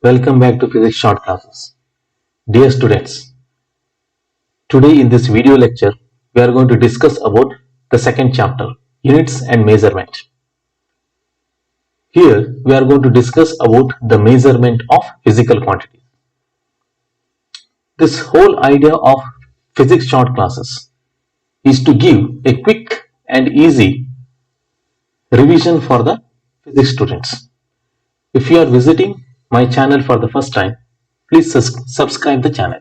Welcome back to Physics Short Classes. Dear students, today in this video lecture, we are going to discuss about the second chapter, Units and Measurement. Here, we are going to discuss about the measurement of physical quantities. This whole idea of Physics Short Classes is to give a quick and easy revision for the physics students. If you are visiting my channel for the first time, please subscribe the channel.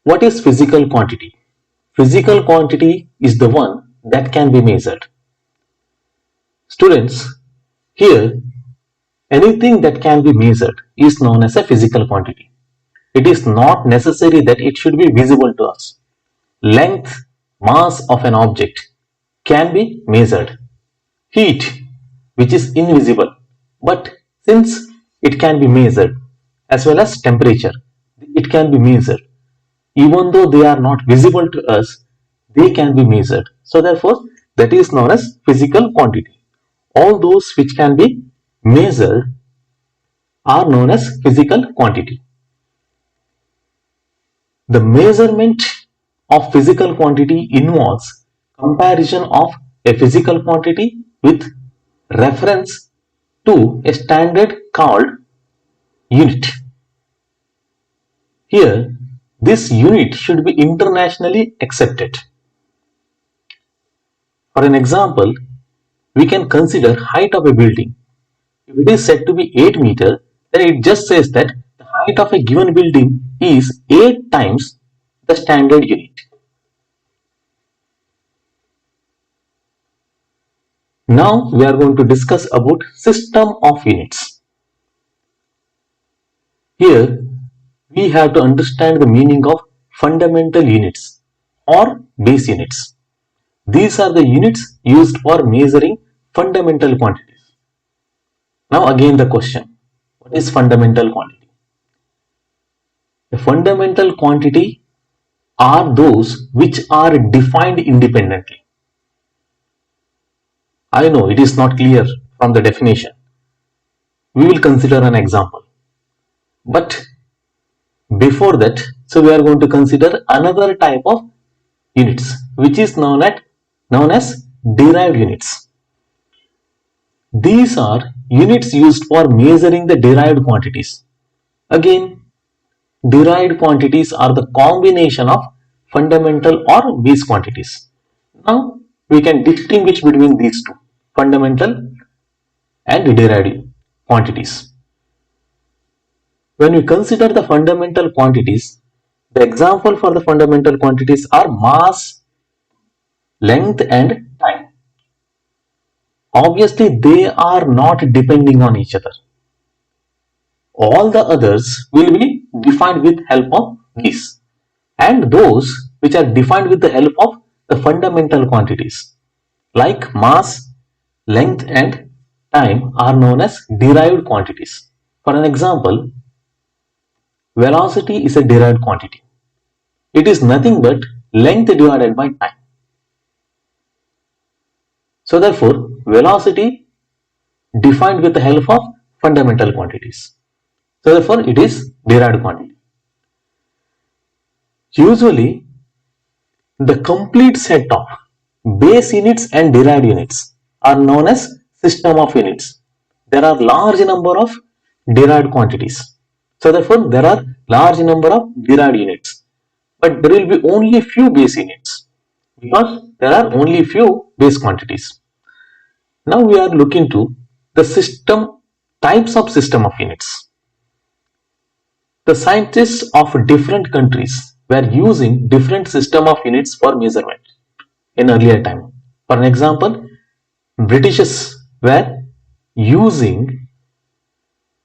What is physical quantity? Physical quantity is the one that can be measured. Students, here anything that can be measured is known as a physical quantity. It is not necessary that it should be visible to us. Length, mass of an object can be measured. Heat, which is invisible, but since it can be measured, as well as temperature, it can be measured. Even though they are not visible to us, they can be measured. So therefore, that is known as physical quantity. All those which can be measured are known as physical quantity. The measurement of physical quantity involves comparison of a physical quantity with reference to a standard called unit. Here, this unit should be internationally accepted. For an example, we can consider height of a building. If it is said to be 8 meters, then it just says that the height of a given building is 8 times the standard unit. Now we are going to discuss about system of units. Here we have to understand the meaning of fundamental units or base units. These are the units used for measuring fundamental quantities. Now again the question, what is fundamental quantity? The fundamental quantity are those which are defined independently. I know it is not clear from the definition. We will consider an example. But before that, so we are going to consider another type of units, which is known as derived units. These are units used for measuring the derived quantities. Again, derived quantities are the combination of fundamental or base quantities. Now, we can distinguish between these two, fundamental and derived quantities. When we consider the fundamental quantities, the example for the fundamental quantities are mass, length and time. Obviously, they are not depending on each other. All the others will be defined with help of these, and those which are defined with the help of the fundamental quantities like mass, length and time are known as derived quantities. For an example, velocity is a derived quantity. It is nothing but length divided by time. So therefore, velocity defined with the help of fundamental quantities. So therefore, it is derived quantity. Usually, the complete set of base units and derived units are known as system of units. There are large number of derived quantities. So therefore, there are large number of derived units. But there will be only a few base units because there are only few base quantities. Now we are looking to the types of system of units. The scientists of different countries were using different system of units for measurement in earlier time. For an example, Britishers were using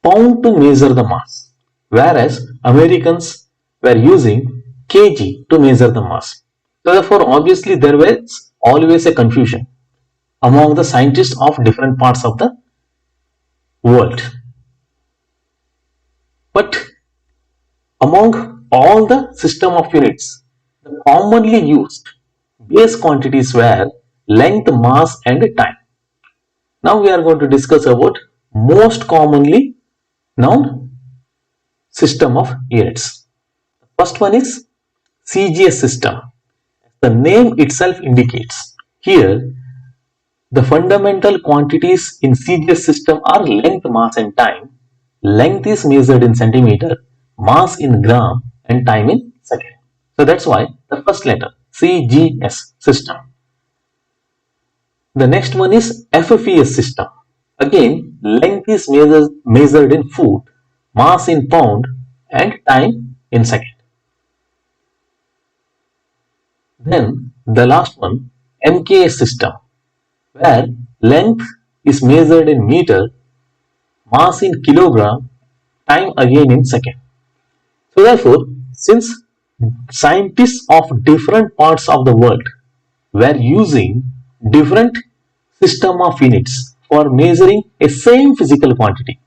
pound to measure the mass, whereas Americans were using kg to measure the mass. So therefore, obviously there was always a confusion among the scientists of different parts of the world. But among all the system of units, the commonly used base quantities were length, mass and time. Now we are going to discuss about most commonly known system of units. First one is CGS system. The name itself indicates. Here, the fundamental quantities in CGS system are length, mass and time. Length is measured in centimeter, mass in gram and time in second. So that's why the first letter CGS system. The next one is FFES system. Again, length is measured in foot, mass in pound and time in second. Then the last one, MKS system, where length is measured in meter, mass in kilogram, time again in second. So therefore, since scientists of different parts of the world were using different system of units for measuring a same physical quantity,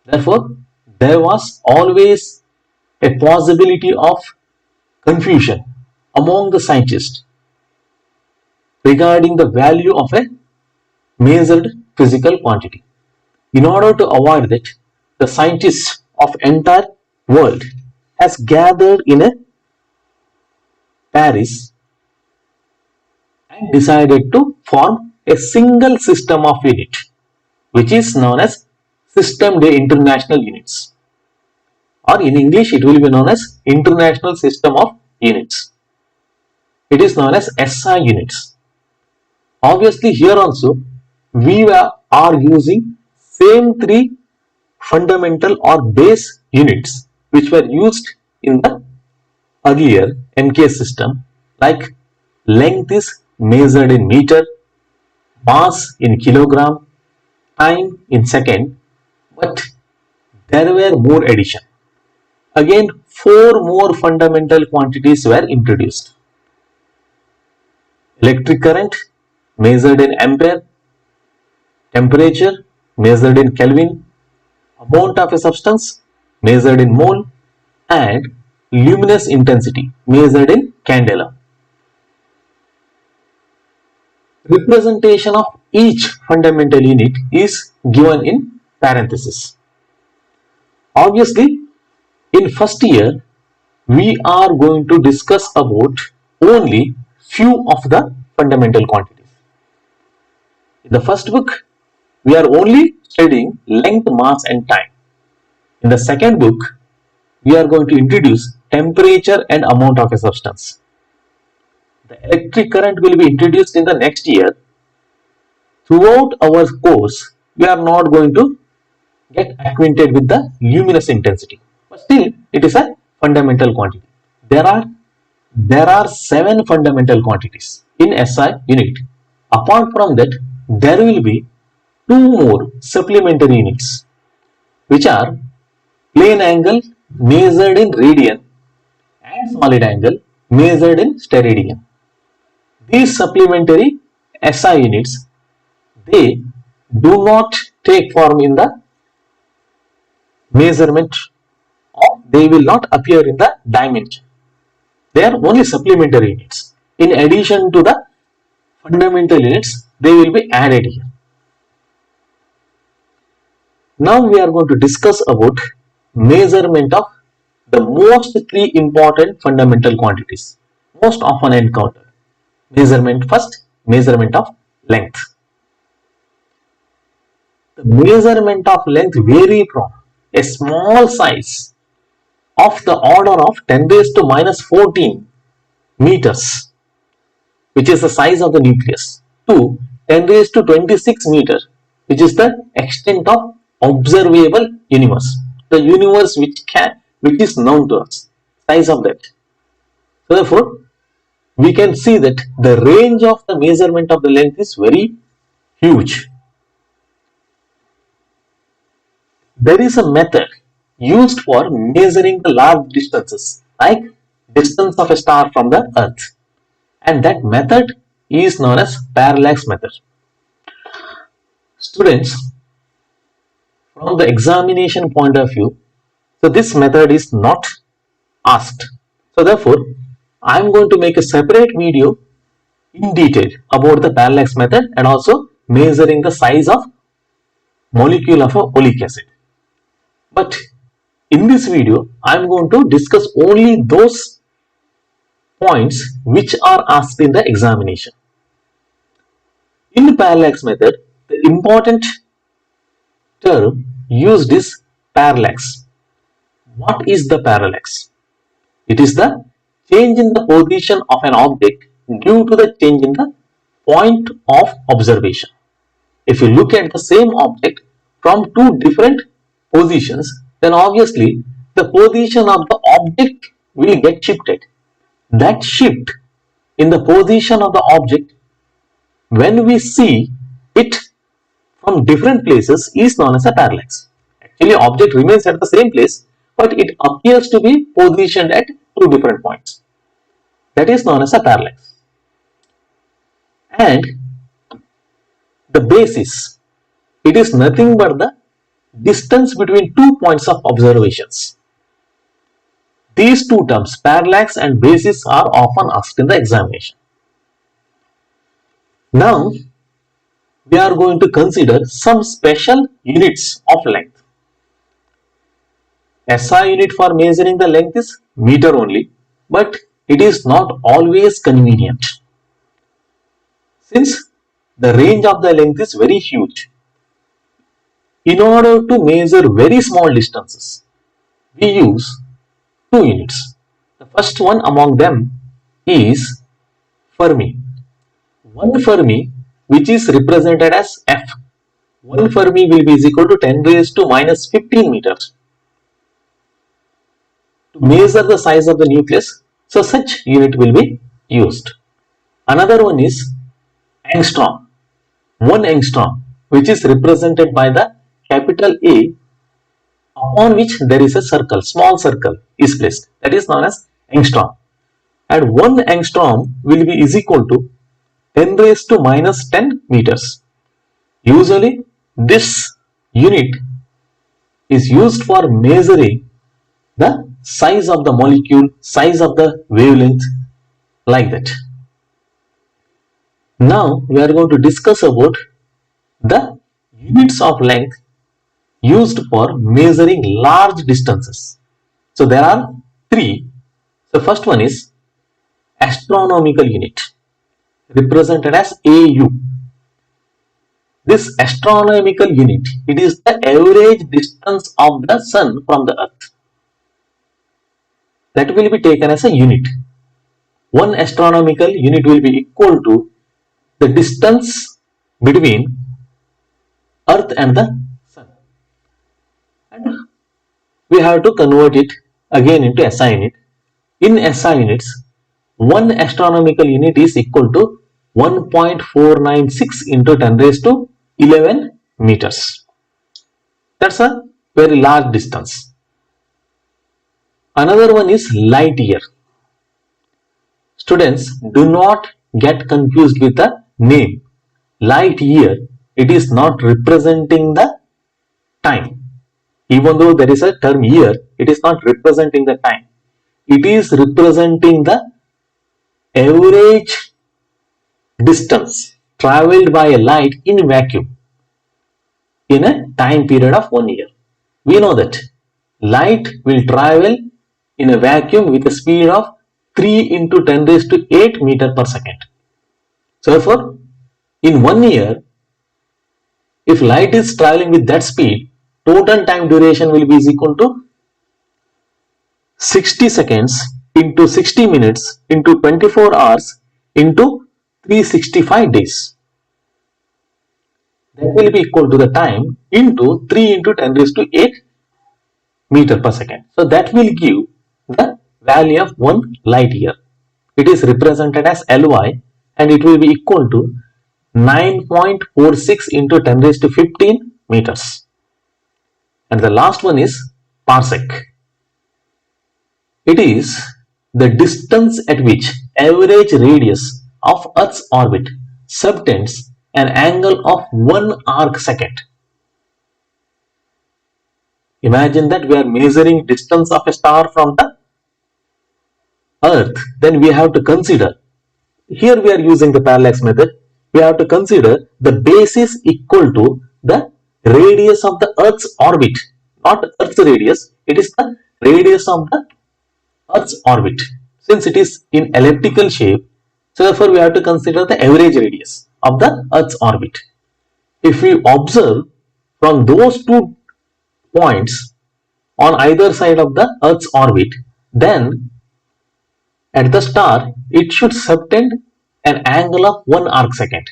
therefore there was always a possibility of confusion among the scientists regarding the value of a measured physical quantity. In order to avoid that, the scientists of entire world has gathered in a Paris and decided to form a single system of unit, which is known as System des International Units, or in English it will be known as International System of Units. It is known as SI units. Obviously here also we are using same three fundamental or base units which were used in the earlier MKS system, like length is measured in meter, mass in kilogram, time in second, but there were more addition. Again, 4 more fundamental quantities were introduced. Electric current measured in ampere, temperature measured in Kelvin, amount of a substance measured in mole, and luminous intensity measured in candela. Representation of each fundamental unit is given in parenthesis. Obviously, in first year, we are going to discuss about only few of the fundamental quantities. In the first book, we are only studying length, mass and time. In the second book, we are going to introduce temperature and amount of a substance. The electric current will be introduced in the next year. Throughout our course, we are not going to get acquainted with the luminous intensity, but still it is a fundamental quantity. There are 7 fundamental quantities in SI unit. Apart from that, there will be 2 more supplementary units, which are plane angle measured in radian and solid angle measured in steradian. These supplementary SI units, they do not take form in the measurement, or they will not appear in the dimension. They are only supplementary units. In addition to the fundamental units, they will be added here. Now we are going to discuss about measurement of the most 3 important fundamental quantities most often encountered. Measurement first, measurement of length. The measurement of length vary from a small size of the order of 10 raised to minus 14 meters, which is the size of the nucleus, to 10 raised to 26 meter, which is the extent of observable universe, the universe which is known to us, size of that. So therefore, we can see that the range of the measurement of the length is very huge. There is a method used for measuring the large distances, like distance of a star from the earth, and that method is known as parallax method. Students, from the examination point of view, so this method is not asked. So therefore, I am going to make a separate video in detail about the parallax method and also measuring the size of molecule of a oleic acid. But in this video, I am going to discuss only those points which are asked in the examination. In parallax method, the important term used is parallax. What is the parallax? It is the change in the position of an object due to the change in the point of observation. If you look at the same object from two different positions, then obviously the position of the object will get shifted. That shift in the position of the object, when we see it from different places, is known as a parallax. Actually, object remains at the same place, but it appears to be positioned at two different points. That is known as a parallax. And the basis, it is nothing but the distance between 2 points of observations. These two terms, parallax and basis, are often asked in the examination. Now, we are going to consider some special units of length. SI unit for measuring the length is meter only, but it is not always convenient. Since the range of the length is very huge, in order to measure very small distances, we use two units. The first one among them is Fermi. One Fermi, which is represented as F. One Fermi will be equal to 10 raised to minus 15 meters. To measure the size of the nucleus, so such unit will be used. Another one is angstrom. 1 angstrom, which is represented by the capital A, upon which there is a circle, small circle is placed. That is known as angstrom. And 1 angstrom will be equal to 10 raised to minus 10 meters. Usually, this unit is used for measuring the size of the molecule, size of the wavelength, like that. Now, we are going to discuss about the units of length used for measuring large distances. So, there are three. The first one is astronomical unit, represented as AU. This astronomical unit, it is the average distance of the sun from the earth. That will be taken as a unit. 1 astronomical unit will be equal to the distance between earth and the sun. And we have to convert it again into SI unit. In SI units, 1 astronomical unit is equal to 1.496 into 10 raised to 11 meters. That's a very large distance. Another one is light year. Students, do not get confused with the name. Light year, it is not representing the time. Even though there is a term year, it is not representing the time. It is representing the average distance traveled by a light in vacuum in a time period of 1 year. We know that light will travel in a vacuum with a speed of 3 into 10 raised to 8 meter per second. So therefore, in 1 year, if light is traveling with that speed, total time duration will be equal to 60 seconds into 60 minutes into 24 hours into 365 days. That will be equal to the time into 3 into 10 raised to 8 meter per second. So that will give the value of 1 light year. It is represented as Ly and it will be equal to 9.46 into 10 raised to 15 meters. And the last one is parsec. It is the distance at which average radius of Earth's orbit subtends an angle of 1 arc second. Imagine that we are measuring distance of a star from the Earth, then we have to consider, here we are using the parallax method, we have to consider the base is equal to the radius of the Earth's orbit, not Earth's radius, it is the radius of the Earth's orbit. Since it is in elliptical shape, so therefore we have to consider the average radius of the Earth's orbit. If we observe from those 2 points on either side of the Earth's orbit, then at the star it should subtend an angle of 1 arcsecond.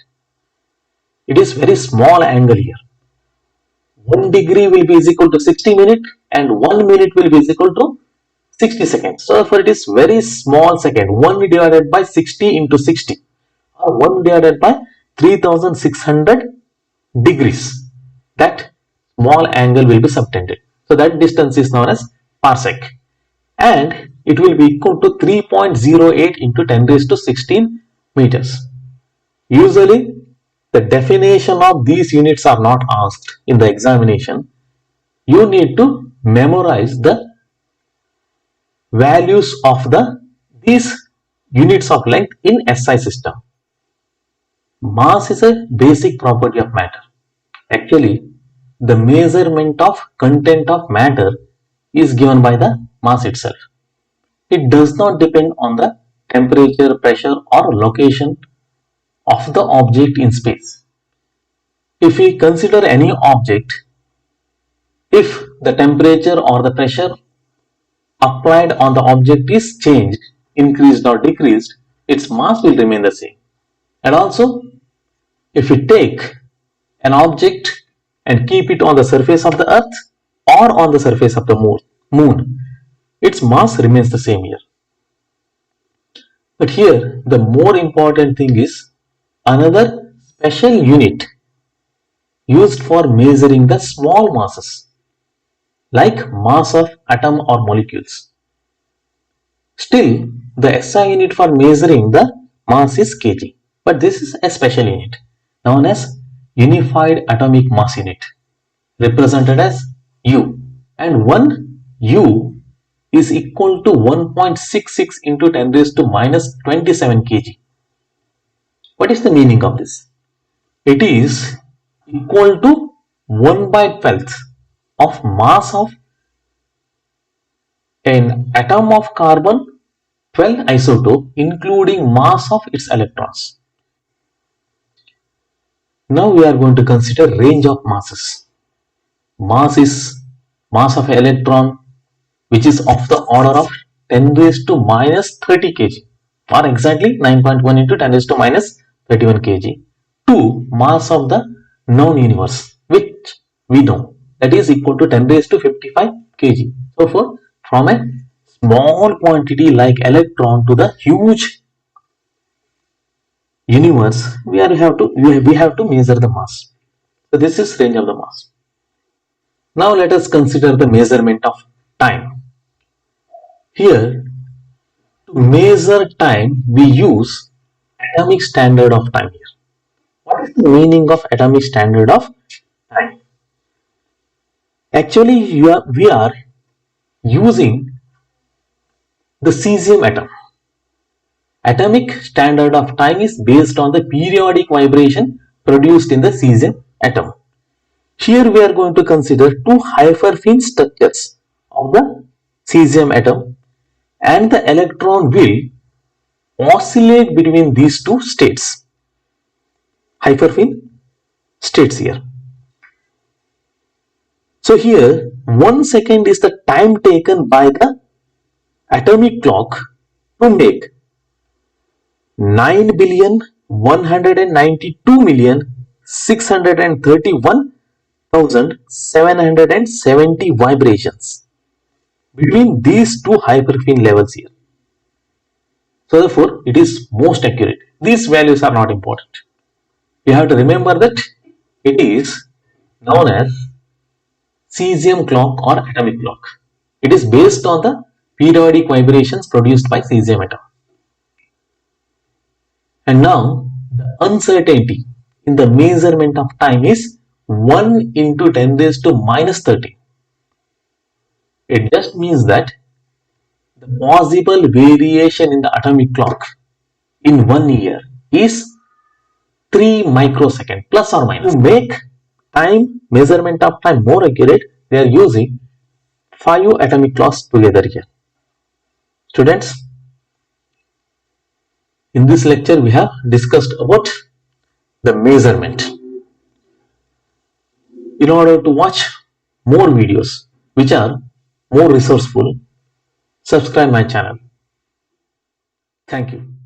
It is very small angle here. 1 degree will be equal to 60 minutes and 1 minute will be equal to 60 seconds. So therefore it is very small second. 1 divided by 60 into 60 or 1 divided by 3600 degrees. That small angle will be subtended. So that distance is known as parsec, and it will be equal to 3.08 into 10 raised to 16 meters. Usually the definition of these units are not asked in the examination. You need to memorize the values of these units of length in SI system. Mass is a basic property of matter. Actually, the measurement of content of matter is given by the mass itself. It does not depend on the temperature, pressure or location of the object in space. If we consider any object, if the temperature or the pressure applied on the object is changed, increased or decreased, its mass will remain the same. And also, if we take an object and keep it on the surface of the earth or on the surface of the moon, its mass remains the same here. But here the more important thing is another special unit used for measuring the small masses like mass of atom or molecules. Still, the SI unit for measuring the mass is kg, but this is a special unit known as Unified Atomic Mass Unit, represented as U, and 1 U is equal to 1.66 into 10 raised to minus 27 kg. What is the meaning of this? It is equal to 1/12th of mass of an atom of carbon 12 isotope, including mass of its electrons. Now we are going to consider range of masses. Mass is mass of electron, which is of the order of 10 raised to minus 30 kg, or exactly 9.1 into 10 raised to minus 31 kg, to mass of the known universe, which we know, that is equal to 10 raised to 55 kg. So from a small quantity like electron to the huge universe, we have to measure the mass. So this is range of the mass. Now let us consider the measurement of time. Here, to measure time, we use atomic standard of time here. What is the meaning of atomic standard of time? Actually, we are using the cesium atom. Atomic standard of time is based on the periodic vibration produced in the cesium atom. Here we are going to consider 2 hyperfine structures of the cesium atom, and the electron will oscillate between these 2 states, hyperfine states here. So here 1 second is the time taken by the atomic clock to make 9,192,631,770 vibrations between these 2 hyperfine levels here. So therefore it is most accurate. These values are not important. You have to remember that it is known as cesium clock or atomic clock. It is based on the periodic vibrations produced by cesium atom. And now the uncertainty in the measurement of time is 1 into 10 raised to minus 30. It just means that the possible variation in the atomic clock in 1 year is 3 microseconds plus or minus. To make time, measurement of time more accurate, they are using 5 atomic clocks together here. Students, in this lecture we have discussed about the measurement. In order to watch more videos which are more resourceful, subscribe my channel. Thank you.